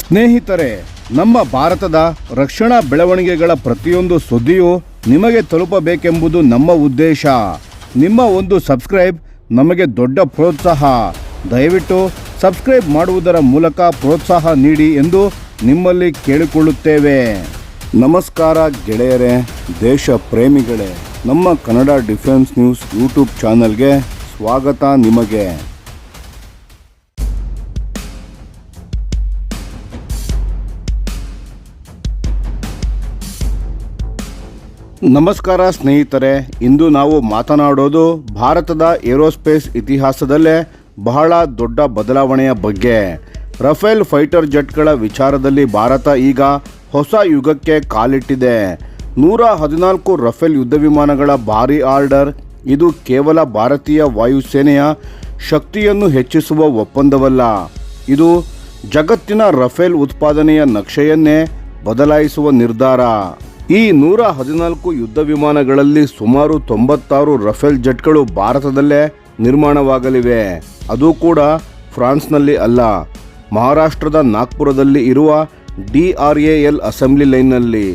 ಸ್ನೇಹಿತರೆ, ನಮ್ಮ ಭಾರತದ ರಕ್ಷಣಾ ಬೆಳವಣಿಗೆಗಳ ಪ್ರತಿಯೊಂದು ಸುದ್ದಿಯೂ ನಿಮಗೆ ತಲುಪಬೇಕೆಂಬುದು ನಮ್ಮ ಉದ್ದೇಶ. ನಿಮ್ಮ ಒಂದು ಸಬ್ಸ್ಕ್ರೈಬ್ ನಮಗೆ ದೊಡ್ಡ ಪ್ರೋತ್ಸಾಹ. ದಯವಿಟ್ಟು ಸಬ್ಸ್ಕ್ರೈಬ್ ಮಾಡುವುದರ ಮೂಲಕ ಪ್ರೋತ್ಸಾಹ ನೀಡಿ ಎಂದು ನಿಮ್ಮಲ್ಲಿ ಕೇಳಿಕೊಳ್ಳುತ್ತೇವೆ. ನಮಸ್ಕಾರ ಗೆಳೆಯರೇ, ದೇಶ ಪ್ರೇಮಿಗಳೇ, ನಮ್ಮ ಕನ್ನಡ ಡಿಫೆನ್ಸ್ ನ್ಯೂಸ್ ಯೂಟ್ಯೂಬ್ ಚಾನಲ್ಗೆ ಸ್ವಾಗತ ನಿಮಗೆ. ನಮಸ್ಕಾರ ಸ್ನೇಹಿತರೆ, ಇಂದು ನಾವು ಮಾತನಾಡೋದು ಭಾರತದ ಏರೋಸ್ಪೇಸ್ ಇತಿಹಾಸದಲ್ಲೇ ಬಹಳ ದೊಡ್ಡ ಬದಲಾವಣೆಯ ಬಗ್ಗೆ. ರಫೇಲ್ ಫೈಟರ್ ಜೆಟ್ಗಳ ವಿಚಾರದಲ್ಲಿ ಭಾರತ ಈಗ ಹೊಸ ಯುಗಕ್ಕೆ ಕಾಲಿಟ್ಟಿದೆ. 114 ರಫೇಲ್ ಯುದ್ಧ ವಿಮಾನಗಳ ಭಾರೀ ಆರ್ಡರ್. ಇದು ಕೇವಲ ಭಾರತೀಯ ವಾಯುಸೇನೆಯ ಶಕ್ತಿಯನ್ನು ಹೆಚ್ಚಿಸುವ ಒಪ್ಪಂದವಲ್ಲ, ಇದು ಜಗತ್ತಿನ ರಫೇಲ್ ಉತ್ಪಾದನೆಯ ನಕ್ಷೆಯನ್ನೇ ಬದಲಾಯಿಸುವ ನಿರ್ಧಾರ. ಈ 114 ಯುದ್ಧ ವಿಮಾನಗಳಲ್ಲಿ ಸುಮಾರು 96 ರಫೇಲ್ ಜೆಟ್ಗಳು ಭಾರತದಲ್ಲೇ ನಿರ್ಮಾಣವಾಗಲಿವೆ. ಅದು ಕೂಡ ಫ್ರಾನ್ಸ್ನಲ್ಲಿ ಅಲ್ಲ, ಮಹಾರಾಷ್ಟ್ರದ ನಾಗ್ಪುರದಲ್ಲಿ ಇರುವ DRAL ಅಸೆಂಬ್ಲಿ ಲೈನ್ನಲ್ಲಿ.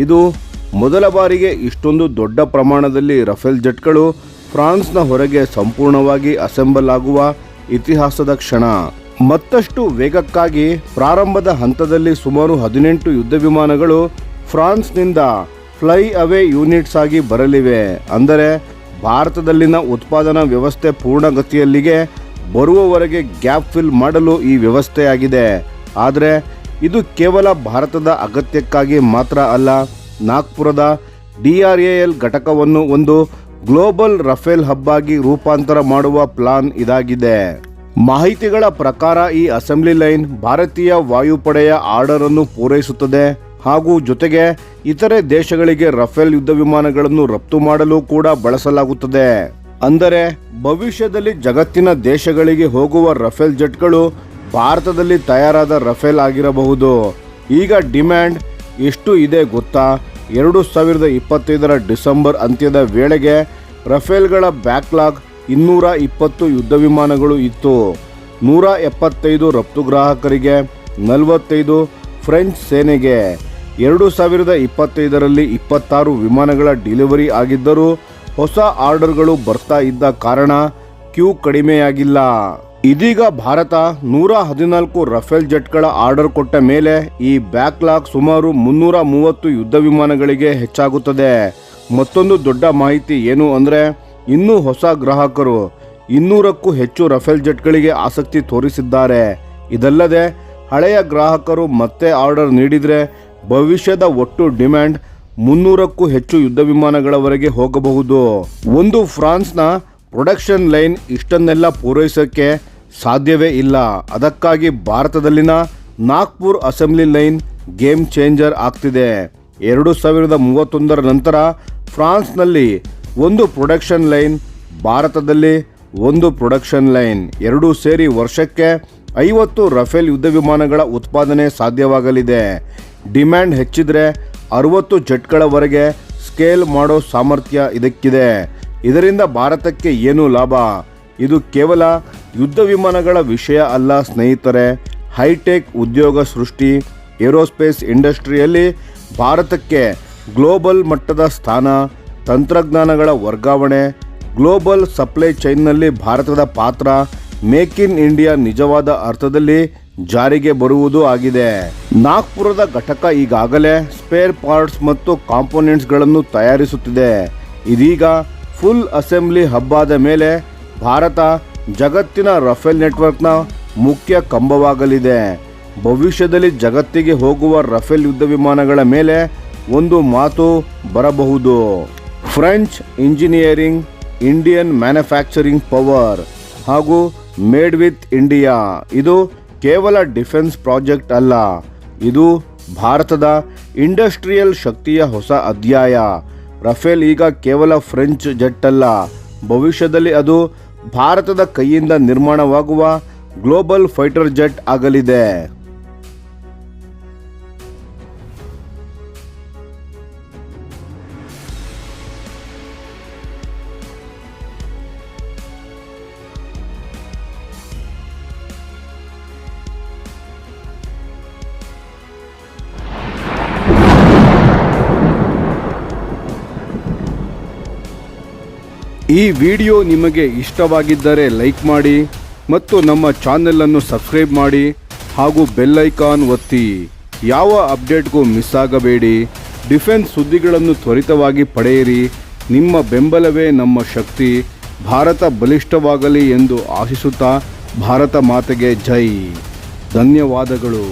ಇದು ಮೊದಲ ಬಾರಿಗೆ ಇಷ್ಟೊಂದು ದೊಡ್ಡ ಪ್ರಮಾಣದಲ್ಲಿ ರಫೇಲ್ ಜೆಟ್ಗಳು ಫ್ರಾನ್ಸ್ನ ಹೊರಗೆ ಸಂಪೂರ್ಣವಾಗಿ ಅಸೆಂಬಲ್ ಆಗುವ ಇತಿಹಾಸದ ಕ್ಷಣ. ಮತ್ತಷ್ಟು ವೇಗಕ್ಕಾಗಿ ಪ್ರಾರಂಭದ ಹಂತದಲ್ಲಿ ಸುಮಾರು 18 ಯುದ್ಧ ವಿಮಾನಗಳು ಫ್ರಾನ್ಸ್ನಿಂದ ಫ್ಲೈ ಅವೇ ಯೂನಿಟ್ಸ್ ಆಗಿ ಬರಲಿವೆ. ಅಂದರೆ ಭಾರತದಲ್ಲಿನ ಉತ್ಪಾದನಾ ವ್ಯವಸ್ಥೆ ಪೂರ್ಣಗತಿಯಲ್ಲಿಗೆ ಬರುವವರೆಗೆ ಗ್ಯಾಪ್ ಫಿಲ್ ಮಾಡಲು ಈ ವ್ಯವಸ್ಥೆಯಾಗಿದೆ. ಆದರೆ ಇದು ಕೇವಲ ಭಾರತದ ಅಗತ್ಯಕ್ಕಾಗಿ ಮಾತ್ರ ಅಲ್ಲ, ನಾಗ್ಪುರದ DRAL ಘಟಕವನ್ನು ಒಂದು ಗ್ಲೋಬಲ್ ರಫೇಲ್ ಹಬ್ ಆಗಿ ರೂಪಾಂತರ ಮಾಡುವ ಪ್ಲಾನ್ ಇದಾಗಿದೆ. ಮಾಹಿತಿಗಳ ಪ್ರಕಾರ ಈ ಅಸೆಂಬ್ಲಿ ಲೈನ್ ಭಾರತೀಯ ವಾಯುಪಡೆಯ ಆರ್ಡರ್ ಅನ್ನು ಪೂರೈಸುತ್ತದೆ ಹಾಗೂ ಜೊತೆಗೆ ಇತರೆ ದೇಶಗಳಿಗೆ ರಫೇಲ್ ಯುದ್ಧ ವಿಮಾನಗಳನ್ನು ರಫ್ತು ಮಾಡಲು ಕೂಡ ಬಳಸಲಾಗುತ್ತದೆ. ಅಂದರೆ ಭವಿಷ್ಯದಲ್ಲಿ ಜಗತ್ತಿನ ದೇಶಗಳಿಗೆ ಹೋಗುವ ರಫೇಲ್ ಜೆಟ್ಗಳು ಭಾರತದಲ್ಲಿ ತಯಾರಾದ ರಫೇಲ್ ಆಗಿರಬಹುದು. ಈಗ ಡಿಮ್ಯಾಂಡ್ ಎಷ್ಟು ಇದೆ ಗೊತ್ತಾ? 2025ರ ಡಿಸೆಂಬರ್ ಅಂತ್ಯದ ವೇಳೆಗೆ ರಫೇಲ್ಗಳ ಬ್ಯಾಕ್ಲಾಗ್ 220 ಯುದ್ಧ ವಿಮಾನಗಳು ಇತ್ತು. 175 ರಫ್ತು ಗ್ರಾಹಕರಿಗೆ, 45 ಫ್ರೆಂಚ್ ಸೇನೆಗೆ. 2025ರಲ್ಲಿ 26 ವಿಮಾನಗಳ ಡೆಲಿವರಿ ಆಗಿದ್ದರೂ ಹೊಸ ಆರ್ಡರ್ಗಳು ಬರ್ತಾ ಇದ್ದ ಕಾರಣ ಕ್ಯೂ ಕಡಿಮೆಯಾಗಿಲ್ಲ. ಇದೀಗ ಭಾರತ 114 ರಫೇಲ್ ಜೆಟ್ಗಳ ಆರ್ಡರ್ ಕೊಟ್ಟ ಮೇಲೆ ಈ ಬ್ಯಾಕ್ಲಾಗ್ ಸುಮಾರು 330 ಯುದ್ಧ ವಿಮಾನಗಳಿಗೆ ಹೆಚ್ಚಾಗುತ್ತದೆ. ಮತ್ತೊಂದು ದೊಡ್ಡ ಮಾಹಿತಿ ಏನು ಅಂದರೆ, ಇನ್ನೂ ಹೊಸ ಗ್ರಾಹಕರು 200ಕ್ಕೂ ಹೆಚ್ಚು ರಫೇಲ್ ಜೆಟ್ಗಳಿಗೆ ಆಸಕ್ತಿ ತೋರಿಸಿದ್ದಾರೆ. ಇದಲ್ಲದೆ ಹಳೆಯ ಗ್ರಾಹಕರು ಮತ್ತೆ ಆರ್ಡರ್ ನೀಡಿದರೆ ಭವಿಷ್ಯದ ಒಟ್ಟು ಡಿಮ್ಯಾಂಡ್ 300ಕ್ಕೂ ಹೆಚ್ಚು ಯುದ್ಧ ವಿಮಾನಗಳವರೆಗೆ ಹೋಗಬಹುದು. ಒಂದು ಫ್ರಾನ್ಸ್ನ ಪ್ರೊಡಕ್ಷನ್ ಲೈನ್ ಇಷ್ಟನ್ನೆಲ್ಲ ಪೂರೈಸೋಕ್ಕೆ ಸಾಧ್ಯವೇ ಇಲ್ಲ. ಅದಕ್ಕಾಗಿ ಭಾರತದಲ್ಲಿನ Nagpur assembly line game changer ಆಗ್ತಿದೆ. 2031ರ ನಂತರ ಫ್ರಾನ್ಸ್ನಲ್ಲಿ ಒಂದು ಪ್ರೊಡಕ್ಷನ್ ಲೈನ್, ಭಾರತದಲ್ಲಿ ಒಂದು ಪ್ರೊಡಕ್ಷನ್ ಲೈನ್, ಎರಡೂ ಸೇರಿ ವರ್ಷಕ್ಕೆ 50 ರಫೇಲ್ ಯುದ್ಧ ವಿಮಾನಗಳ ಉತ್ಪಾದನೆ ಸಾಧ್ಯವಾಗಲಿದೆ. ಡಿಮ್ಯಾಂಡ್ ಹೆಚ್ಚಿದ್ರೆ 60 ಜೆಟ್ಗಳವರೆಗೆ ಸ್ಕೇಲ್ ಮಾಡೋ ಸಾಮರ್ಥ್ಯ ಇದಕ್ಕಿದೆ. ಇದರಿಂದ ಭಾರತಕ್ಕೆ ಏನು ಲಾಭ? ಇದು ಕೇವಲ ಯುದ್ಧ ವಿಮಾನಗಳ ವಿಷಯ ಅಲ್ಲ ಸ್ನೇಹಿತರೆ, ಹೈಟೆಕ್ ಉದ್ಯೋಗ ಸೃಷ್ಟಿ. ಏರೋಸ್ಪೇಸ್ ಇಂಡಸ್ಟ್ರಿಯಲ್ಲಿ ಭಾರತಕ್ಕೆ ಗ್ಲೋಬಲ್ ಮಟ್ಟದ ಸ್ಥಾನ, ತಂತ್ರಜ್ಞಾನಗಳ ವರ್ಗಾವಣೆ, ಗ್ಲೋಬಲ್ ಸಪ್ಲೈ ಚೈನ್ನಲ್ಲಿ ಭಾರತದ ಪಾತ್ರ, ಮೇಕ್ ಇನ್ ಇಂಡಿಯಾ ನಿಜವಾದ ಅರ್ಥದಲ್ಲಿ ಜಾರಿಗೆ ಬರುವುದೂ ಆಗಿದೆ. ನಾಗ್ಪುರದ ಘಟಕ ಈಗಾಗಲೇ ಸ್ಪೇರ್ ಪಾರ್ಟ್ಸ್ ಮತ್ತು ಕಾಂಪೋನೆಂಟ್ಸ್ಗಳನ್ನು ತಯಾರಿಸುತ್ತಿದೆ. ಇದೀಗ ಫುಲ್ ಅಸೆಂಬ್ಲಿ ಹಬ್ ಆದ ಮೇಲೆ ಭಾರತ ಜಗತ್ತಿನ ರಫೇಲ್ ನೆಟ್ವರ್ಕ್ನ ಮುಖ್ಯ ಕಂಬವಾಗಲಿದೆ. ಭವಿಷ್ಯದಲ್ಲಿ ಜಗತ್ತಿಗೆ ಹೋಗುವ ರಫೇಲ್ ಯುದ್ಧ ವಿಮಾನಗಳ ಮೇಲೆ ಒಂದು ಮಾತು ಬರಬಹುದು: French engineering, Indian manufacturing power ಹಾಗೂ ಮೇಡ್ ವಿತ್ ಇಂಡಿಯಾ. ಇದು ಕೇವಲ ಡಿಫೆನ್ಸ್ ಪ್ರಾಜೆಕ್ಟ್ ಅಲ್ಲ, ಇದು ಭಾರತದ ಇಂಡಸ್ಟ್ರಿಯಲ್ ಶಕ್ತಿಯ ಹೊಸ ಅಧ್ಯಾಯ. ರಫೇಲ್ ಈಗ ಕೇವಲ ಫ್ರೆಂಚ್ ಜೆಟ್ ಅಲ್ಲ, ಭವಿಷ್ಯದಲ್ಲಿ ಅದು ಭಾರತದ ಕೈಯಿಂದ ನಿರ್ಮಾಣವಾಗುವ ಗ್ಲೋಬಲ್ ಫೈಟರ್ ಜೆಟ್ ಆಗಲಿದೆ. ಈ ವಿಡಿಯೋ ನಿಮಗೆ ಇಷ್ಟವಾಗಿದ್ದರೆ ಲೈಕ್ ಮಾಡಿ ಮತ್ತು ನಮ್ಮ ಚಾನೆಲನ್ನು ಸಬ್ಸ್ಕ್ರೈಬ್ ಮಾಡಿ ಹಾಗೂ ಬೆಲ್ ಐಕಾನ್ ಒತ್ತಿ. ಯಾವ ಅಪ್ಡೇಟ್ಗೂ ಮಿಸ್ ಆಗಬೇಡಿ. ಡಿಫೆನ್ಸ್ ಸುದ್ದಿಗಳನ್ನು ತ್ವರಿತವಾಗಿ ಪಡೆಯಿರಿ. ನಿಮ್ಮ ಬೆಂಬಲವೇ ನಮ್ಮ ಶಕ್ತಿ. ಭಾರತ ಬಲಿಷ್ಠವಾಗಲಿ ಎಂದು ಆಶಿಸುತ್ತಾ ಭಾರತ ಮಾತೆಗೆ ಜೈ. ಧನ್ಯವಾದಗಳು.